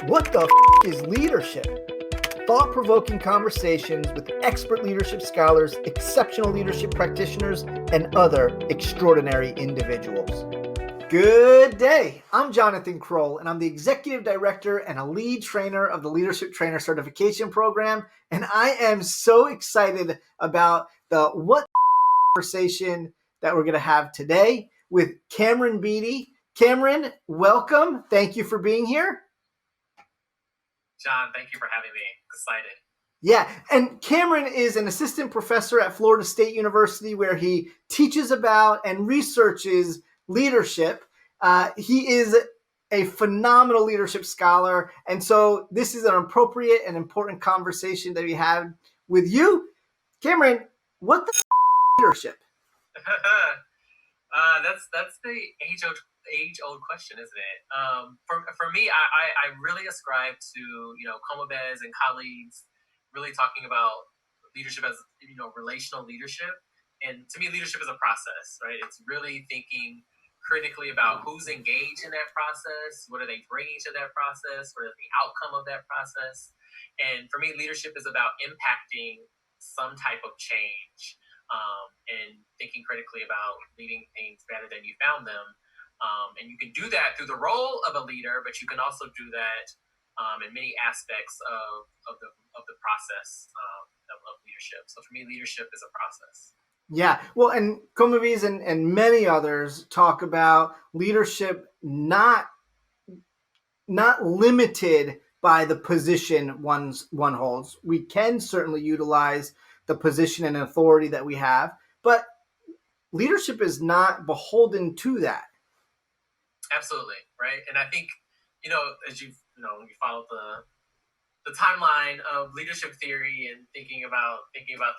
What the is leadership? Thought-provoking conversations with expert leadership scholars, exceptional leadership practitioners, and other extraordinary individuals. Good day. I'm Jonathan Kroll, and I'm the Executive Director and a lead trainer of the Leadership Trainer Certification Program. And I am so excited about the what conversation that we're going to have today with Cameron Beatty. Cameron, welcome. Thank you for being here. John, thank you for having me. Excited. Yeah, and Cameron is an assistant professor at Florida State University where he teaches about and researches leadership. He is a phenomenal leadership scholar, and so this is an appropriate and important conversation that we have with you. Cameron, what the leadership? That's the age-old question, isn't it? For me, I really ascribe to Comabez and colleagues really talking about leadership as relational leadership, and to me, leadership is a process, right? It's really thinking critically about who's engaged in that process, what are they bringing to that process, what is the outcome of that process, and for me, leadership is about impacting some type of change. And thinking critically about leading things better than you found them. And you can do that through the role of a leader, but you can also do that in many aspects of the process of leadership. So for me, leadership is a process. Yeah, well, and Comabez and many others talk about leadership not limited by the position one holds. We can certainly utilize the position and authority that we have, but leadership is not beholden to that. Absolutely, right? And I think, as you follow the timeline of leadership theory and thinking about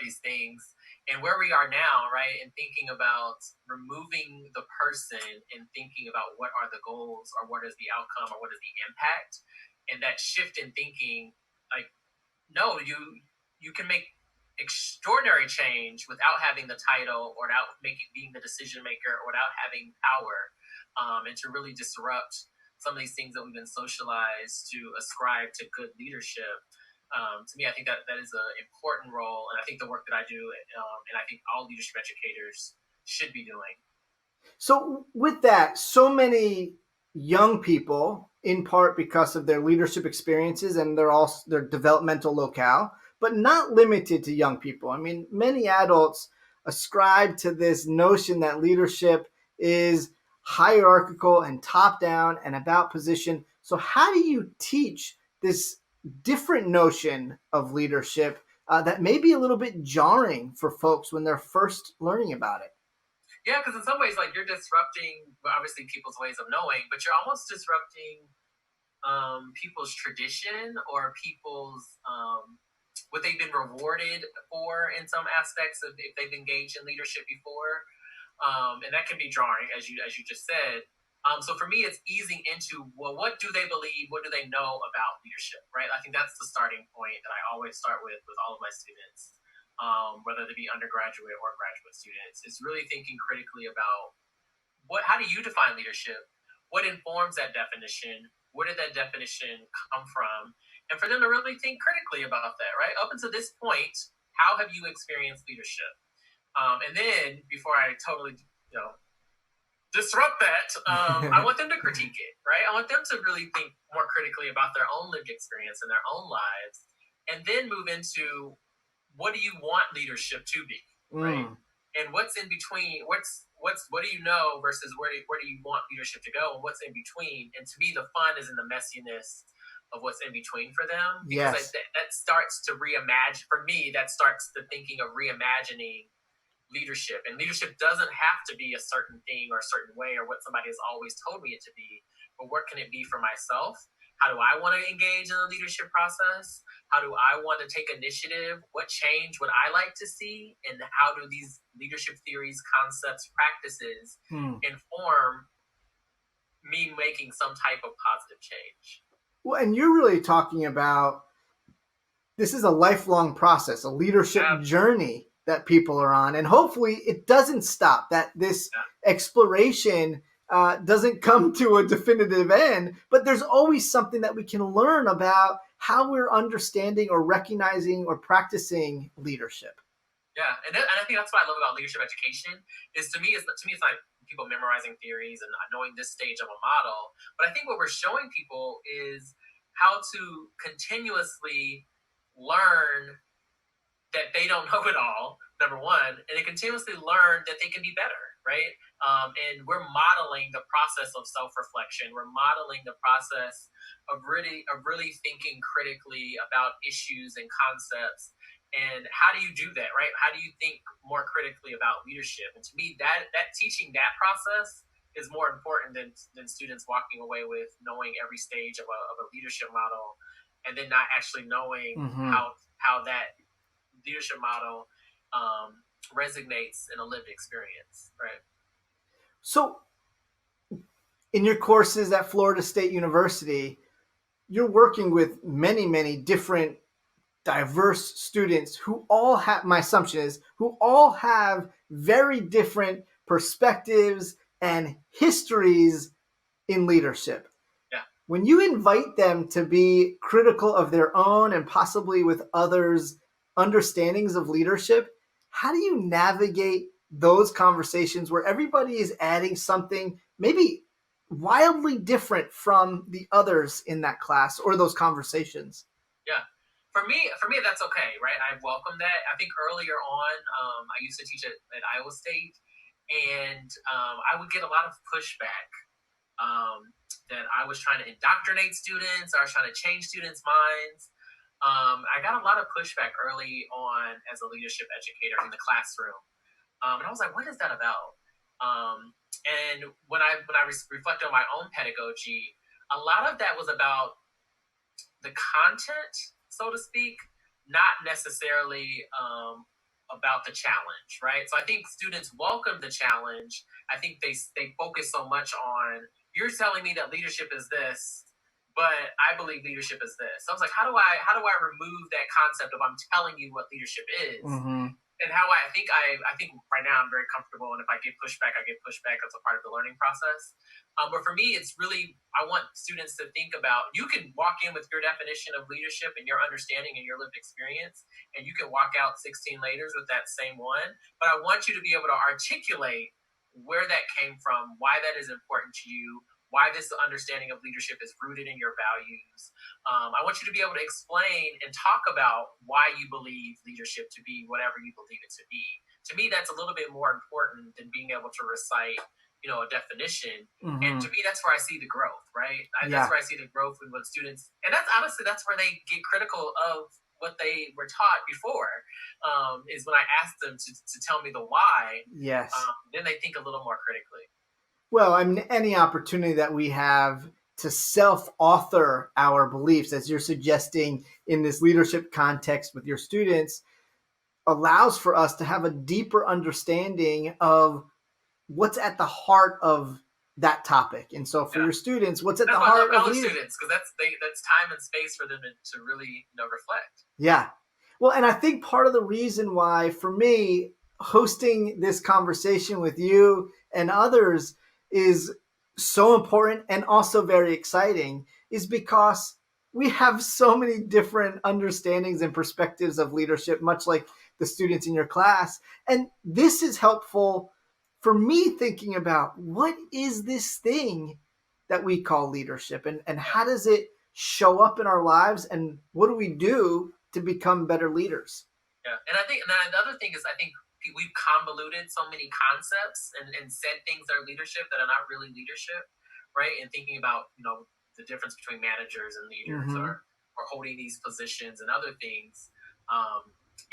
these things and where we are now, right? And thinking about removing the person and thinking about what are the goals or what is the outcome or what is the impact, and that shift in thinking, like, no, you can make extraordinary change without having the title or without being the decision maker or without having power, and to really disrupt some of these things that we've been socialized to ascribe to good leadership. To me, I think that is an important role, and I think the work that I do, and I think all leadership educators should be doing. So with that, so many young people, in part because of their leadership experiences and their developmental locale, but not limited to young people. I mean, many adults ascribe to this notion that leadership is hierarchical and top-down and about position. So how do you teach this different notion of leadership that may be a little bit jarring for folks when they're first learning about it? Yeah, because in some ways, like, you're disrupting, obviously, people's ways of knowing, but you're almost disrupting people's tradition or people's what they've been rewarded for in some aspects of if they've engaged in leadership before, and that can be jarring, as you just said. So for me, it's easing into, well, what do they believe? What do they know about leadership, right? I think that's the starting point that I always start with all of my students, whether they be undergraduate or graduate students. Is really thinking critically about how do you define leadership? What informs that definition? Where did that definition come from? And for them to really think critically about that, right? Up until this point, how have you experienced leadership? And then before I totally, disrupt that, I want them to critique it, right? I want them to really think more critically about their own lived experience and their own lives, and then move into what do you want leadership to be, right? And what's in between? What do you know versus where do you want leadership to go, and what's in between? And to me, the fun is in the messiness of what's in between for them, because that starts to reimagine. For me, that starts the thinking of reimagining leadership. And leadership doesn't have to be a certain thing or a certain way or what somebody has always told me it to be, but what can it be for myself? How do I want to engage in the leadership process? How do I want to take initiative? What change would I like to see? And how do these leadership theories, concepts, practices inform me making some type of positive change? Well, and you're really talking about, this is a lifelong process, a leadership journey that people are on. And hopefully it doesn't stop, that this exploration doesn't come to a definitive end, but there's always something that we can learn about how we're understanding or recognizing or practicing leadership. Yeah, and I think that's what I love about leadership education. Is to me it's not people memorizing theories and not knowing this stage of a model, but I think what we're showing people is how to continuously learn that they don't know it all, number one, and they continuously learn that they can be better, right? And we're modeling the process of self-reflection. We're modeling the process of really thinking critically about issues and concepts. And how do you do that, right? How do you think more critically about leadership? And to me, that teaching that process is more important than students walking away with knowing every stage of a leadership model, and then not actually knowing how that leadership model resonates in a lived experience, right? So, in your courses at Florida State University, you're working with many, many different diverse students who all have, my assumption is, who all have very different perspectives and histories in leadership. Yeah. When you invite them to be critical of their own and possibly with others' understandings of leadership, how do you navigate those conversations where everybody is adding something maybe wildly different from the others in that class or those conversations? Yeah. For me, that's okay, right? I welcome that. I think earlier on, I used to teach at Iowa State, and I would get a lot of pushback that I was trying to indoctrinate students. I was trying to change students' minds. I got a lot of pushback early on as a leadership educator in the classroom, and I was like, "What is that about?" And when I reflect on my own pedagogy, a lot of that was about the content, so to speak, not necessarily about the challenge, right? So I think students welcome the challenge. I think they focus so much on, you're telling me that leadership is this, but I believe leadership is this. So I was like, how do I remove that concept of I'm telling you what leadership is? Mm-hmm. And how I think right now I'm very comfortable, and if I get pushback, I get pushback as a part of the learning process. But for me, it's really, I want students to think about, you can walk in with your definition of leadership and your understanding and your lived experience, and you can walk out 16 later with that same one. But I want you to be able to articulate where that came from, why that is important to you, why this understanding of leadership is rooted in your values. I want you to be able to explain and talk about why you believe leadership to be whatever you believe it to be. To me, that's a little bit more important than being able to recite, a definition. Mm-hmm. And to me, that's where I see the growth, right? Yeah. That's where I see the growth with what students, and that's honestly, that's where they get critical of what they were taught before, is when I ask them to tell me the why. Yes. Then they think a little more critically. Well, I mean, any opportunity that we have to self-author our beliefs, as you're suggesting in this leadership context with your students, allows for us to have a deeper understanding of what's at the heart of that topic. And so for your students, what's at the heart of leadership? Students, because that's time and space for them to really reflect. Yeah. Well, and I think part of the reason why, for me, hosting this conversation with you and others is so important and also very exciting is because we have so many different understandings and perspectives of leadership, much like the students in your class. And this is helpful for me thinking about, what is this thing that we call leadership, and how does it show up in our lives, and what do we do to become better leaders? Yeah. And I think, and the other thing is, I think we've convoluted so many concepts and said things that are leadership that are not really leadership, right? And thinking about, the difference between managers and leaders, or holding these positions and other things.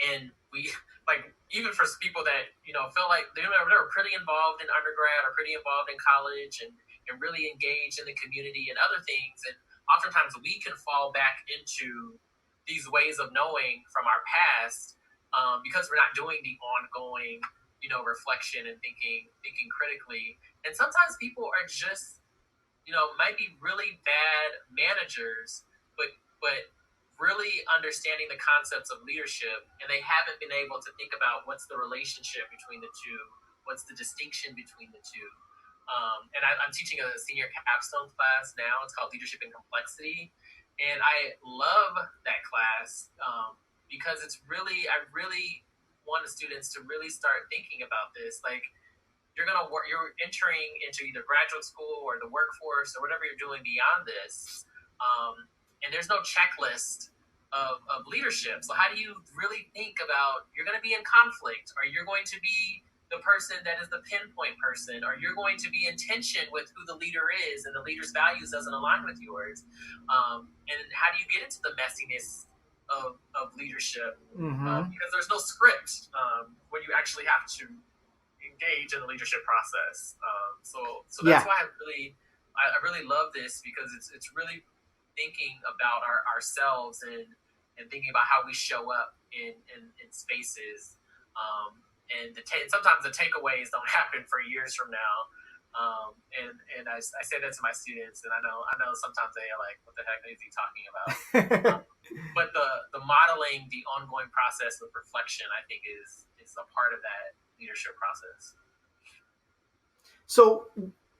And we, like, even for people that, feel like they were pretty involved in undergrad or pretty involved in college and really engaged in the community and other things. And oftentimes we can fall back into these ways of knowing from our past, because we're not doing the ongoing, reflection and thinking critically. And sometimes people are just, might be really bad managers, but really understanding the concepts of leadership, and they haven't been able to think about what's the relationship between the two, what's the distinction between the two. And I'm teaching a senior capstone class now. It's called Leadership and Complexity. And I love that class because I really want the students to really start thinking about this. Like, you're entering into either graduate school or the workforce or whatever you're doing beyond this. And there's no checklist of leadership. So how do you really think about, you're going to be in conflict, or you're going to be the person that is the pinpoint person, or you're going to be in tension with who the leader is and the leader's values doesn't align with yours. And how do you get into the messiness of leadership? Because there's no script when you actually have to engage in the leadership process. So that's why I really love this, because it's really thinking about ourselves and thinking about how we show up in spaces. And sometimes the takeaways don't happen for years from now. And I say that to my students, and I know sometimes they are like, what the heck is he talking about? But the modeling, the ongoing process of reflection, I think is a part of that leadership process. So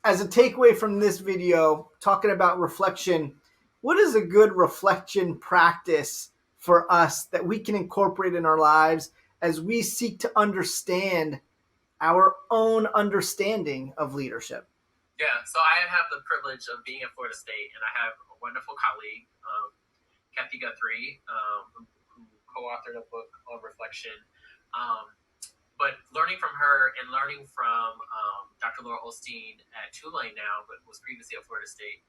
as a takeaway from this video, talking about reflection, what is a good reflection practice for us that we can incorporate in our lives as we seek to understand our own understanding of leadership? Yeah, so I have the privilege of being at Florida State, and I have a wonderful colleague, Kathy Guthrie, who co-authored a book on reflection. But learning from her and learning from Dr. Laura Olstein at Tulane now, but was previously at Florida State,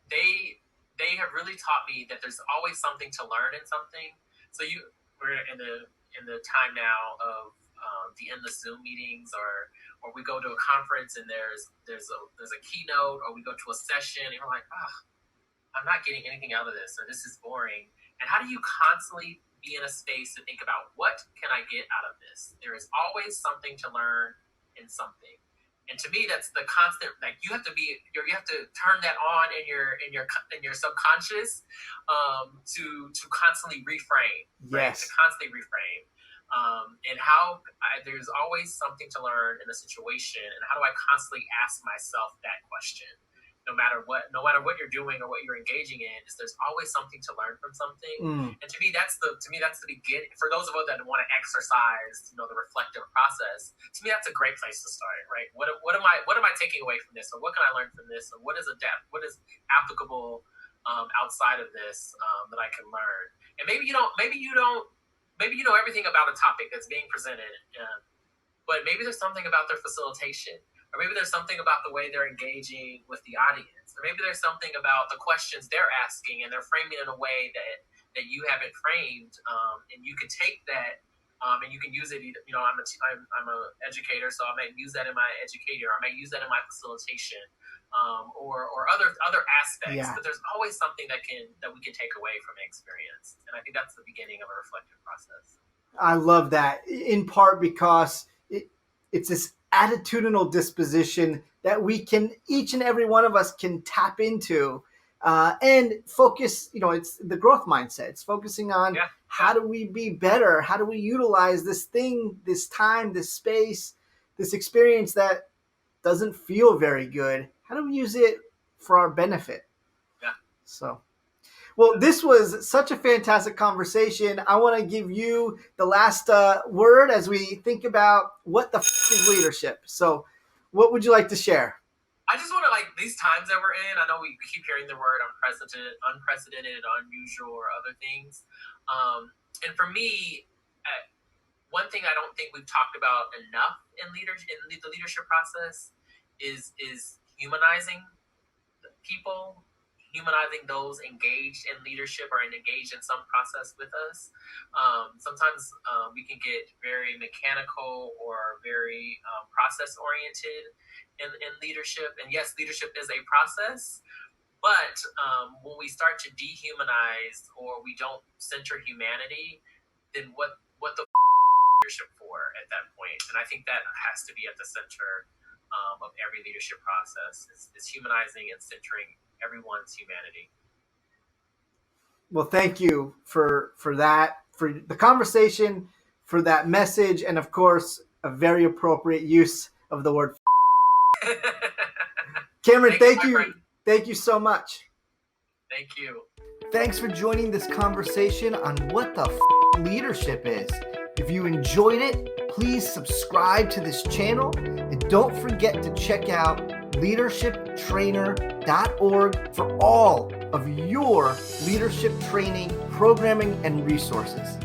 they have really taught me that there's always something to learn in something. So we're in the time now of the endless Zoom meetings, or we go to a conference and there's a keynote, or we go to a session and we're like, I'm not getting anything out of this, or this is boring. And how do you constantly be in a space to think about, what can I get out of this? There is always something to learn in something. And to me, that's the constant. Like, you have to turn that on in your subconscious to constantly reframe. Right? Yes. To constantly reframe. And there's always something to learn in a situation. And how do I constantly ask myself that question? No matter what you're doing or what you're engaging in, there's always something to learn from something. And to me, that's the beginning. For those of us that want to exercise, the reflective process, to me, that's a great place to start, right? What am I taking away from this, or what can I learn from this, or what is applicable outside of this that I can learn? And maybe you know everything about a topic that's being presented, but maybe there's something about their facilitation. Or maybe there's something about the way they're engaging with the audience. Or maybe there's something about the questions they're asking, and they're framing in a way that you haven't framed. And you can take that and you can use it. I'm an educator, so I might use that in my educator. I might use that in my facilitation, or other aspects. Yeah. But there's always something that we can take away from the experience. And I think that's the beginning of a reflective process. I love that, in part because it's this attitudinal disposition that each and every one of us can tap into and focus. It's the growth mindset. It's focusing on how do we be better? How do we utilize this thing, this time, this space, this experience that doesn't feel very good? How do we use it for our benefit? Yeah. So, well, this was such a fantastic conversation. I want to give you the last word as we think about what the is leadership. So what would you like to share? I just want to, these times that we're in, I know we keep hearing the word unprecedented, unusual, or other things. And for me, one thing I don't think we've talked about enough in the leadership process is humanizing people, humanizing those engaged in leadership or engaged in some process with us. Sometimes we can get very mechanical or very process-oriented in leadership. And yes, leadership is a process, but when we start to dehumanize or we don't center humanity, then what the leadership for at that point? And I think that has to be at the center of every leadership process, is humanizing and centering everyone's humanity. Well, thank you for that, for the conversation, for that message, and of course, a very appropriate use of the word. Cameron, thank my you. friend. Thank you so much. Thank you. Thanks for joining this conversation on what the leadership is. If you enjoyed it, please subscribe to this channel and don't forget to check out leadershiptrainer.org for all of your leadership training, programming, and resources.